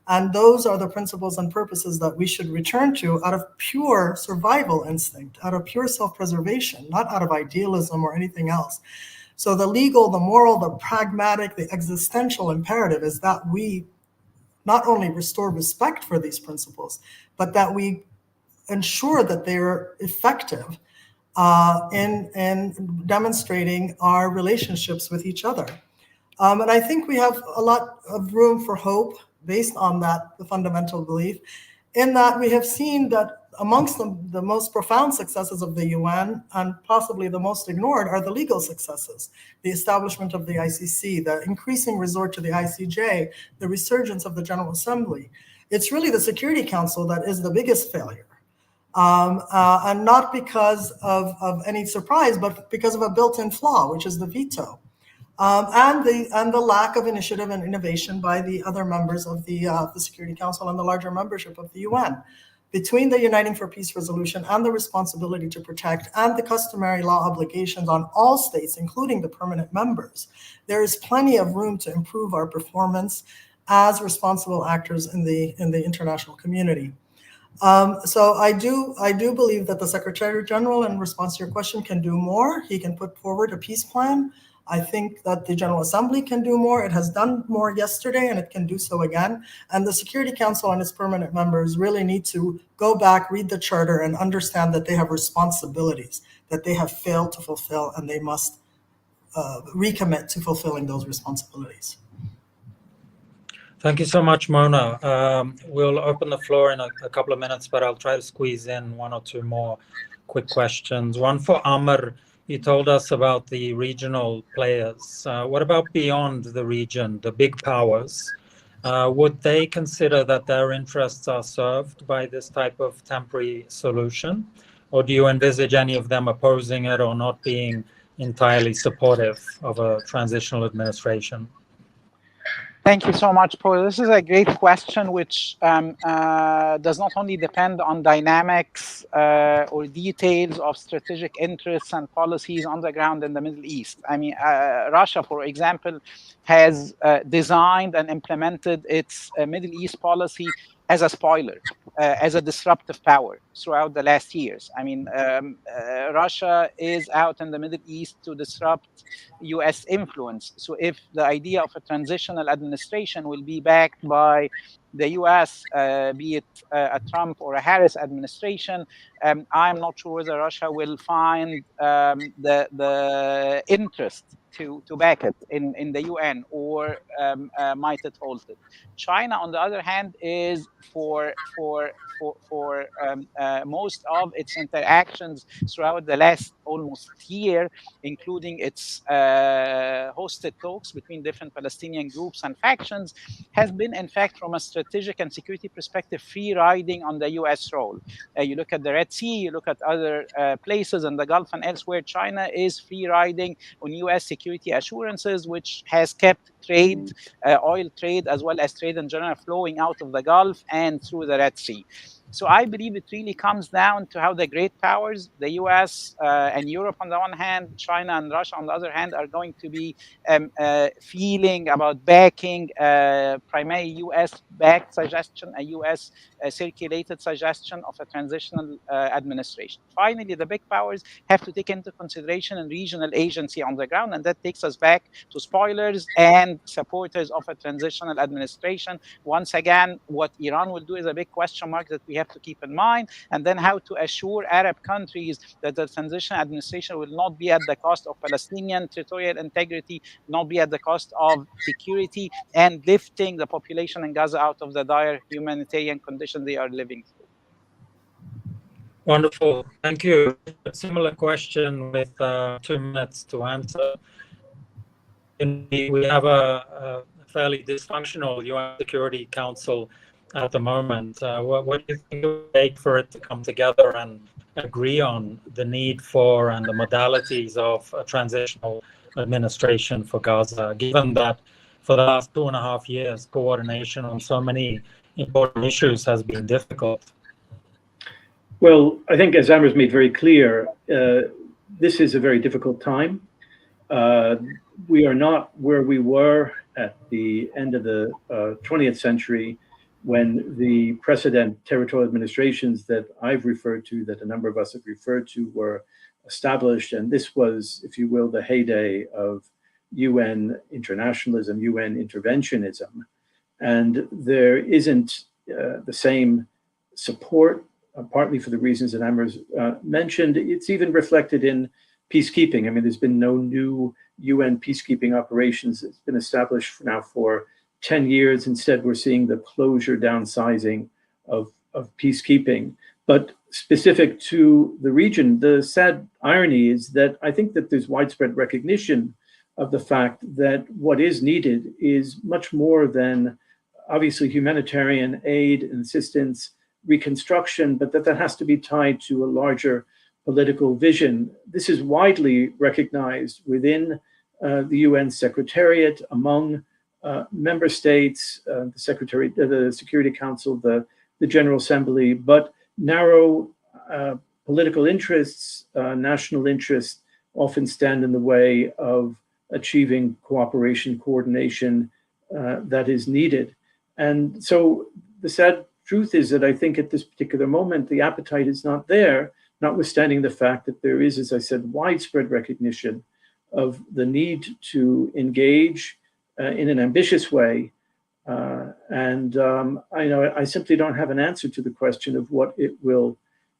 And those are the principles and purposes that we should return to out of pure survival instinct, out of pure self-preservation, not out of idealism or anything else. So the legal, the moral, the pragmatic, the existential imperative is that we not only restore respect for these principles, but that we ensure that they are effective in demonstrating our relationships with each other. And I think we have a lot of room for hope based on that, the fundamental belief, in that we have seen that amongst the most profound successes of the UN, and possibly the most ignored, are the legal successes. The establishment of the ICC, the increasing resort to the ICJ, the resurgence of the General Assembly. It's really the Security Council that is the biggest failure. And not because of any surprise, but because of a built-in flaw, which is the veto. And the lack of initiative and innovation by the other members of the Security Council and the larger membership of the UN. Between the Uniting for Peace resolution and the responsibility to protect and the customary law obligations on all states, including the permanent members, there is plenty of room to improve our performance as responsible actors in the international community. So I do believe that the Secretary General, in response to your question, can do more. He can put forward a peace plan. I think that the General Assembly can do more. It has done more yesterday, and it can do so again. And the Security Council and its permanent members really need to go back, read the Charter, and understand that they have responsibilities that they have failed to fulfill, and they must recommit to fulfilling those responsibilities. Thank you so much, Mona. We'll open the floor in a couple of minutes, but I'll try to squeeze in one or two more quick questions. One for Amr. You told us about the regional players. What about beyond the region, the big powers? Would they consider that their interests are served by this type of temporary solution? Or do you envisage any of them opposing it or not being entirely supportive of a transitional administration? Thank you so much, Paul. This is a great question, which does not only depend on dynamics or details of strategic interests and policies on the ground in the Middle East. I mean, Russia, for example, has designed and implemented its Middle East policy as a spoiler, as a disruptive power throughout the last years. I mean, Russia is out in the Middle East to disrupt US influence. So if the idea of a transitional administration will be backed by the US, be it a Trump or a Harris administration, I'm not sure whether Russia will find the interest to back it in the UN, or might it halt it. China, on the other hand, is for most of its interactions throughout the last almost year, including its hosted talks between different Palestinian groups and factions, has been, in fact, from a strategic and security perspective, free riding on the US role. You look at the Red Sea, you look at other places in the Gulf and elsewhere, China is free riding on US security assurances, which has kept trade, oil trade, as well as trade in general, flowing out of the Gulf and through the Red Sea. So I believe it really comes down to how the great powers, the US and Europe on the one hand, China and Russia on the other hand, are going to be feeling about backing primary US-backed suggestion, a US circulated suggestion of a transitional administration. Finally, the big powers have to take into consideration a regional agency on the ground, and that takes us back to spoilers and supporters of a transitional administration. Once again, what Iran will do is a big question mark that we have to keep in mind, and then how to assure Arab countries that the transition administration will not be at the cost of Palestinian territorial integrity, not be at the cost of security, and lifting the population in Gaza out of the dire humanitarian condition they are living through. Wonderful, thank you. A similar question with 2 minutes to answer. We have a fairly dysfunctional UN Security Council at the moment. What do you think it would take for it to come together and agree on the need for and the modalities of a transitional administration for Gaza, given that for the last 2.5 years, coordination on so many important issues has been difficult? Well, I think, as Amr's made very clear, this is a very difficult time. We are not where we were at the end of the 20th century, when the precedent territorial administrations that I've referred to, that a number of us have referred to, were established. And this was, if you will, the heyday of UN internationalism, UN interventionism. And there isn't the same support, partly for the reasons that Amr's mentioned. It's even reflected in peacekeeping. I mean, there's been no new UN peacekeeping operations. It's been established now for 10 years. Instead, we're seeing the closure, downsizing of peacekeeping. But specific to the region. The sad irony is that I think that there's widespread recognition of the fact that what is needed is much more than obviously humanitarian aid and assistance, reconstruction, but that has to be tied to a larger political vision. This is widely recognized within the UN Secretariat, among member states, the Security Council, the General Assembly, but narrow political interests, national interests often stand in the way of achieving cooperation, coordination that is needed. And so the sad truth is that I think at this particular moment, the appetite is not there, notwithstanding the fact that there is, as I said, widespread recognition of the need to engage in an ambitious way. I simply don't have an answer to the question of what it will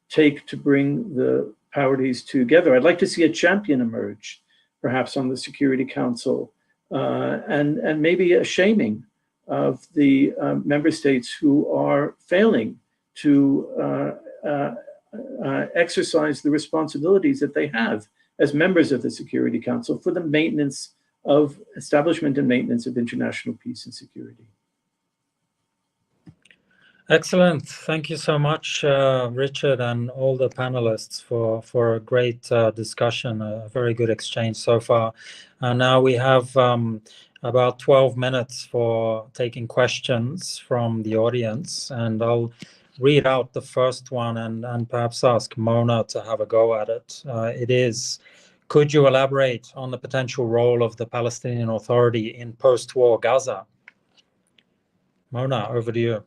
take to bring the parties together. I'd like to see a champion emerge, perhaps on the Security Council, and maybe a shaming of the member states who are failing to exercise the responsibilities that they have as members of the Security Council for the maintenance of establishment and maintenance of international peace and security. Excellent. Thank you so much, Richard, and all the panelists for a great discussion, a very good exchange so far. Now we have about 12 minutes for taking questions from the audience, and I'll read out the first one and perhaps ask Mona to have a go at it. It is, could you elaborate on the potential role of the Palestinian Authority in post-war Gaza? Mona, over to you.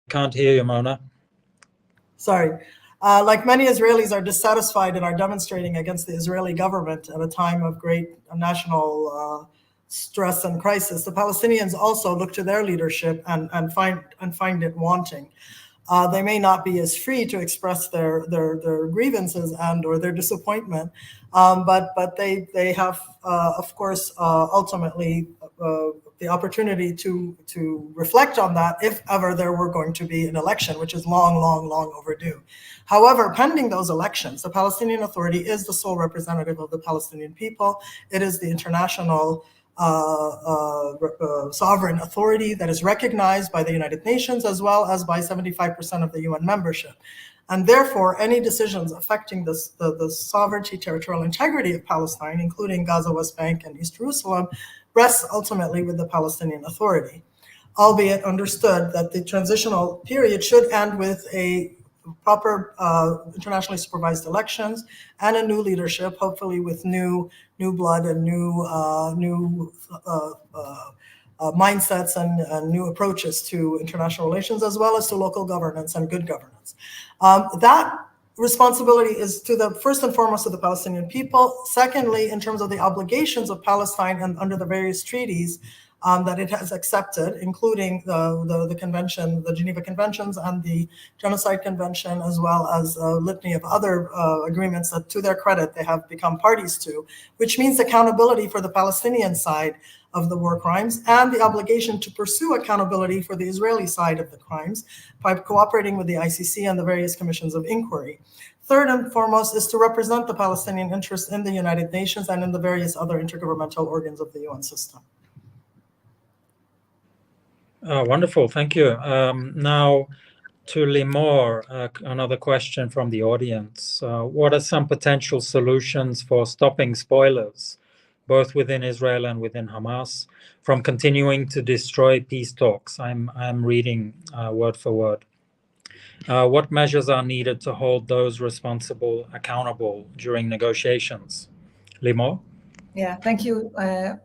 Can't hear you, Mona. Sorry. Like many Israelis are dissatisfied and are demonstrating against the Israeli government at a time of great national stress and crisis, the Palestinians also look to their leadership and find it wanting. They may not be as free to express their grievances or their disappointment, but they have, of course, ultimately the opportunity to reflect on that if ever there were going to be an election, which is long overdue. However, pending those elections, the Palestinian Authority is the sole representative of the Palestinian people. It is the international sovereign authority that is recognized by the United Nations as well as by 75% of the UN membership. And therefore, any decisions affecting the sovereignty, territorial integrity of Palestine, including Gaza, West Bank, and East Jerusalem, rests ultimately with the Palestinian Authority, albeit understood that the transitional period should end with a proper internationally supervised elections and a new leadership, hopefully with new blood and new mindsets and new approaches to international relations, as well as to local governance and good governance. That responsibility is to the first and foremost of the Palestinian people. Secondly, in terms of the obligations of Palestine and under the various treaties that it has accepted, including the convention, the Geneva Conventions and the Genocide Convention, as well as a litany of other agreements that, to their credit, they have become parties to, which means accountability for the Palestinian side of the war crimes and the obligation to pursue accountability for the Israeli side of the crimes by cooperating with the ICC and the various commissions of inquiry. Third and foremost is to represent the Palestinian interests in the United Nations and in the various other intergovernmental organs of the UN system. Wonderful, thank you. Now to Limor, another question from the audience. What are some potential solutions for stopping spoilers, both within Israel and within Hamas, from continuing to destroy peace talks? I'm reading word for word. What measures are needed to hold those responsible accountable during negotiations? Limor? Yeah, thank you,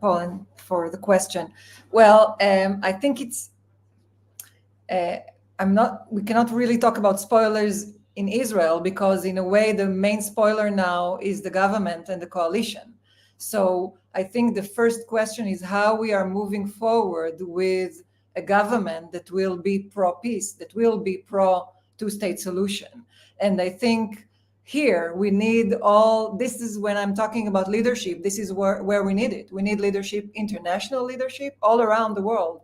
Paul, for the question. Well, I think it's we cannot really talk about spoilers in Israel because in a way the main spoiler now is the government and the coalition. So I think the first question is how we are moving forward with a government that will be pro-peace, that will be pro-two-state solution. And I think here we need this is when I'm talking about leadership, this is where we need it. We need leadership, international leadership all around the world.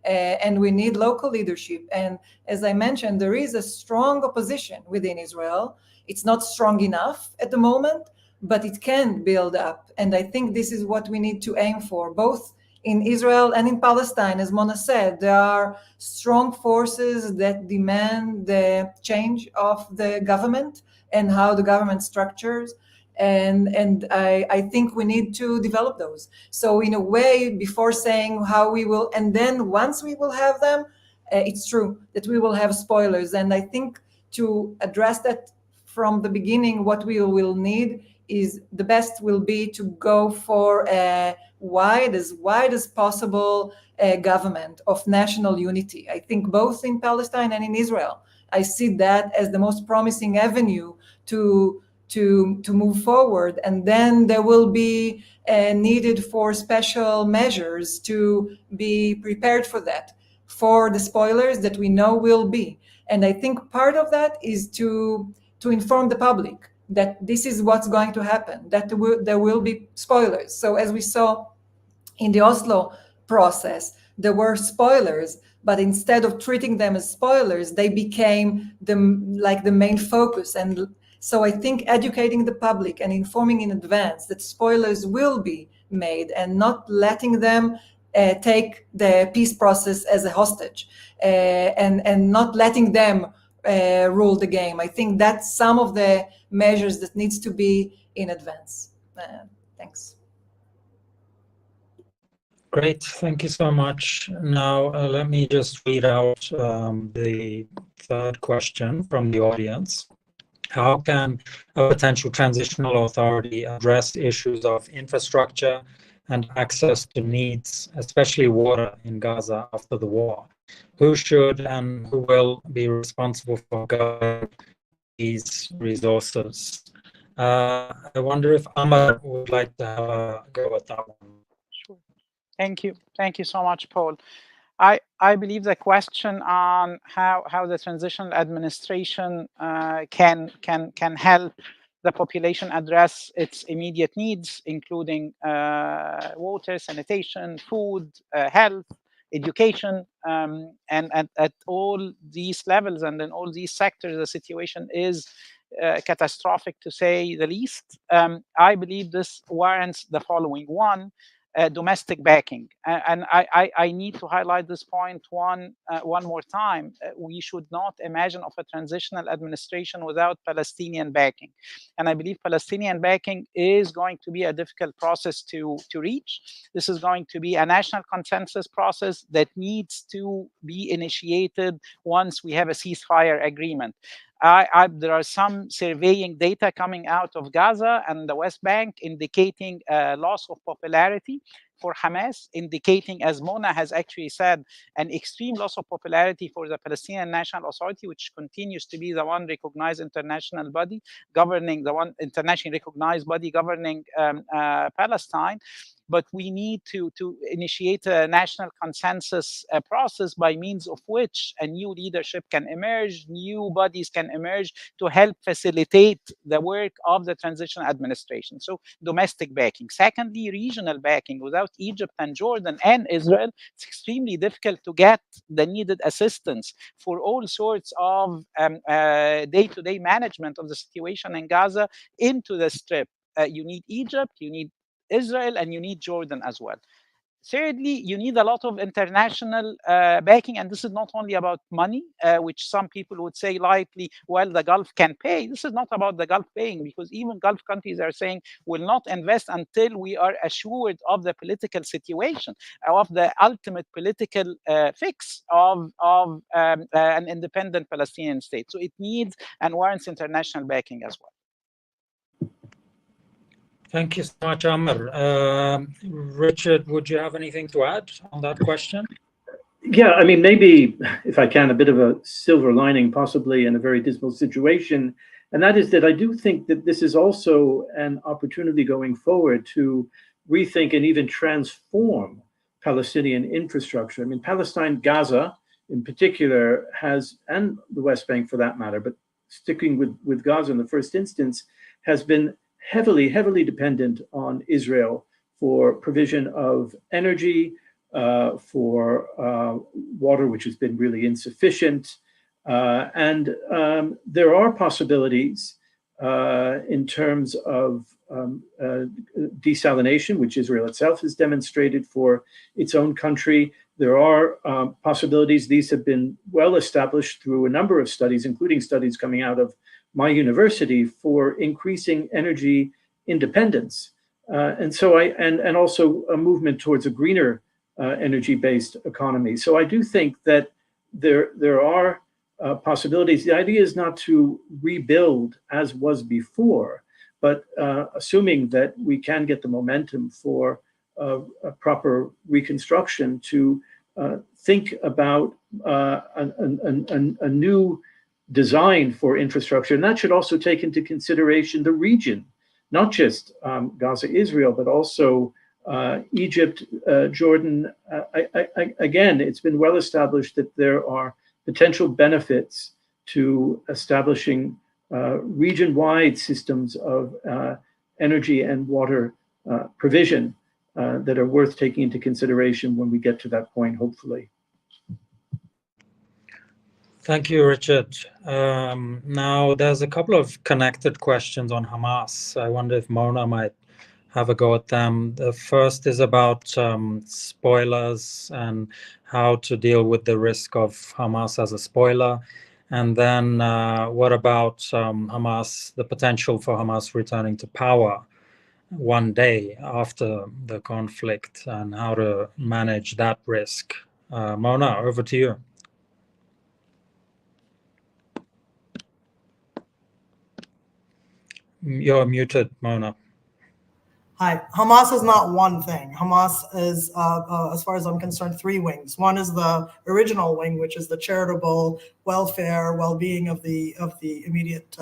and we need local leadership. And as I mentioned, there is a strong opposition within Israel. It's not strong enough at the moment, but it can build up. And I think this is what we need to aim for, both in Israel and in Palestine. As Mona said, there are strong forces that demand the change of the government and how the government structures. And I think we need to develop those. So in a way, before saying how we will, and then once we will have them, it's true that we will have spoilers. And I think to address that from the beginning, what we will need is the best will be to go for a wide as possible government of national unity. I think both in Palestine and in Israel, I see that as the most promising avenue to move forward. And then there will be needed for special measures to be prepared for that, for the spoilers that we know will be. And I think part of that is to inform the public that this is what's going to happen, that there will be spoilers. So as we saw in the Oslo process, there were spoilers, but instead of treating them as spoilers, they became the main focus. And so I think educating the public and informing in advance that spoilers will be made and not letting them take the peace process as a hostage and not letting them rule the game. I think that's some of the measures that needs to be in advance. Thanks. Great, thank you so much. Now, let me just read out the third question from the audience. How can a potential transitional authority address issues of infrastructure and access to needs, especially water in Gaza after the war? Who should and who will be responsible for guarding these resources? I wonder if Amar would like to have a go at that one. Sure. Thank you so much, Paul. I believe the question on how the transitional administration can help the population address its immediate needs, including water, sanitation, food, health, education, and at all these levels and in all these sectors, the situation is catastrophic, to say the least. I believe this warrants the following. One, domestic backing. And I need to highlight this point one more time. We should not imagine of a transitional administration without Palestinian backing. And I believe Palestinian backing is going to be a difficult process to reach. This is going to be a national consensus process that needs to be initiated once we have a ceasefire agreement. There are some surveying data coming out of Gaza and the West Bank indicating a loss of popularity for Hamas, indicating, as Mona has actually said, an extreme loss of popularity for the Palestinian National Authority, which continues to be the one recognized international body governing, the one internationally recognized body governing Palestine. But we need to initiate a national consensus process by means of which a new leadership can emerge, new bodies can emerge to help facilitate the work of the transitional administration. So domestic backing. Secondly, regional backing. Without Egypt and Jordan and Israel, it's extremely difficult to get the needed assistance for all sorts of day-to-day management of the situation in Gaza into the Strip. You need Egypt, you need Israel, and you need Jordan as well. Thirdly, you need a lot of international backing, and this is not only about money, which some people would say lightly, well, the Gulf can pay. This is not about the Gulf paying, because even Gulf countries are saying will not invest until we are assured of the political situation, of the ultimate political fix of an independent Palestinian state. So it needs and warrants international backing as well. Thank you so much, Amr. Richard, would you have anything to add on that question? Yeah, I mean, maybe, if I can, a bit of a silver lining, possibly in a very dismal situation. And that is that I do think that this is also an opportunity going forward to rethink and even transform Palestinian infrastructure. I mean, Palestine, Gaza in particular has, and the West Bank for that matter, but sticking with Gaza in the first instance, has been heavily dependent on Israel for provision of energy, for water, which has been really insufficient. And there are possibilities in terms of desalination, which Israel itself has demonstrated for its own country. There are possibilities. These have been well established through a number of studies, including studies coming out of my university, for increasing energy independence. And so and also a movement towards a greener energy-based economy. So I do think that there are possibilities. The idea is not to rebuild as was before, but assuming that we can get the momentum for a proper reconstruction, to think about a new design for infrastructure. And that should also take into consideration the region, not just Gaza, Israel, but also Egypt, Jordan. Again, it's been well established that there are potential benefits to establishing region-wide systems of energy and water provision that are worth taking into consideration when we get to that point, hopefully. Thank you, Richard. Now, there's a couple of connected questions on Hamas. I wonder if Mona might have a go at them. The first is about spoilers and how to deal with the risk of Hamas as a spoiler. And then what about Hamas, the potential for Hamas returning to power one day after the conflict, and how to manage that risk? Mona, over to you. You're muted, Mona. Hi. Hamas is not one thing. Hamas is, as far as I'm concerned, three wings. One is the original wing, which is the charitable welfare, well-being of the immediate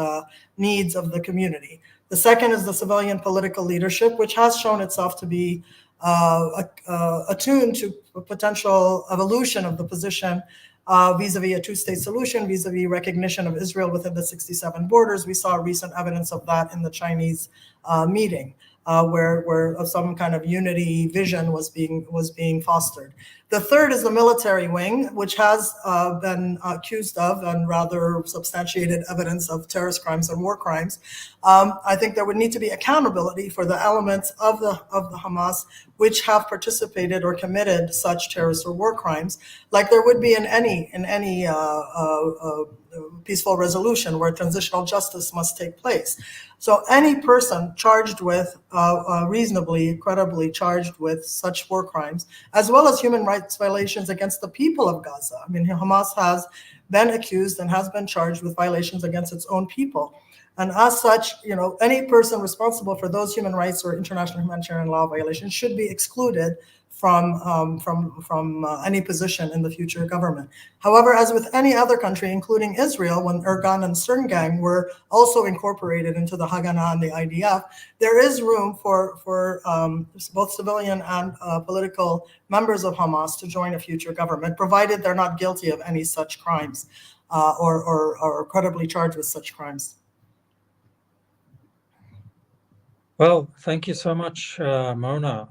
needs of the community. The second is the civilian political leadership, which has shown itself to be attuned to a potential evolution of the position vis-a-vis a two-state solution, vis-a-vis recognition of Israel within the 67 borders. We saw recent evidence of that in the Chinese meeting, where some kind of unity vision was being fostered. The third is the military wing, which has been accused of and rather substantiated evidence of terrorist crimes and war crimes. I think there would need to be accountability for the elements of the Hamas which have participated or committed such terrorist or war crimes, like there would be in any peaceful resolution where transitional justice must take place. So any person charged with, reasonably, credibly charged with such war crimes, as well as human rights violations against the people of Gaza. I mean, Hamas has been accused and has been charged with violations against its own people. And as such, any person responsible for those human rights or international humanitarian law violations should be excluded from any position in the future government. However, as with any other country, including Israel, when Erdogan and Sterngang were also incorporated into the Haganah and the IDF, there is room for both civilian and political members of Hamas to join a future government, provided they're not guilty of any such crimes or credibly charged with such crimes. Well, thank you so much, Mona.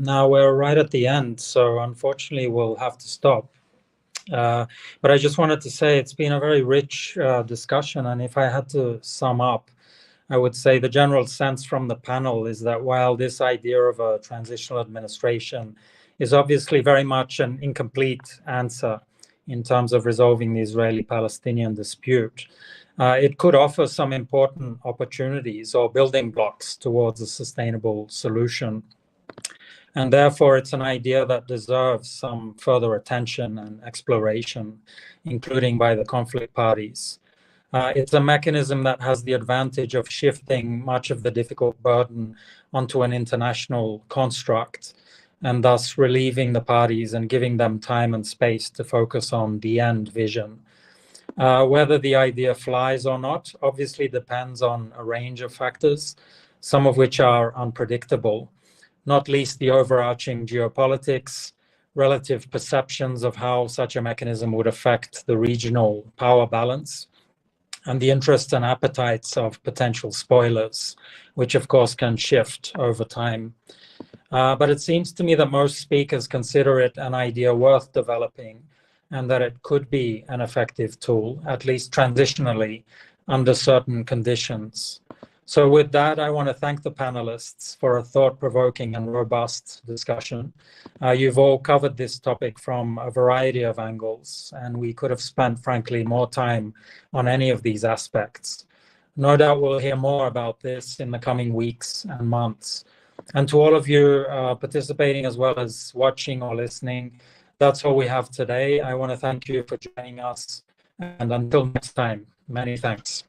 Now we're right at the end, so unfortunately we'll have to stop. But I just wanted to say it's been a very rich discussion, and if I had to sum up, I would say the general sense from the panel is that while this idea of a transitional administration is obviously very much an incomplete answer in terms of resolving the Israeli-Palestinian dispute, it could offer some important opportunities or building blocks towards a sustainable solution. And therefore, it's an idea that deserves some further attention and exploration, including by the conflict parties. It's a mechanism that has the advantage of shifting much of the difficult burden onto an international construct, and thus relieving the parties and giving them time and space to focus on the end vision. Whether the idea flies or not obviously depends on a range of factors, some of which are unpredictable, not least the overarching geopolitics, relative perceptions of how such a mechanism would affect the regional power balance, and the interests and appetites of potential spoilers, which of course can shift over time. But it seems to me that most speakers consider it an idea worth developing, and that it could be an effective tool, at least transitionally, under certain conditions. So with that, I want to thank the panelists for a thought-provoking and robust discussion. You've all covered this topic from a variety of angles, and we could have spent, frankly, more time on any of these aspects. No doubt we'll hear more about this in the coming weeks and months. And to all of you participating as well as watching or listening, that's all we have today. I want to thank you for joining us. And until next time, many thanks.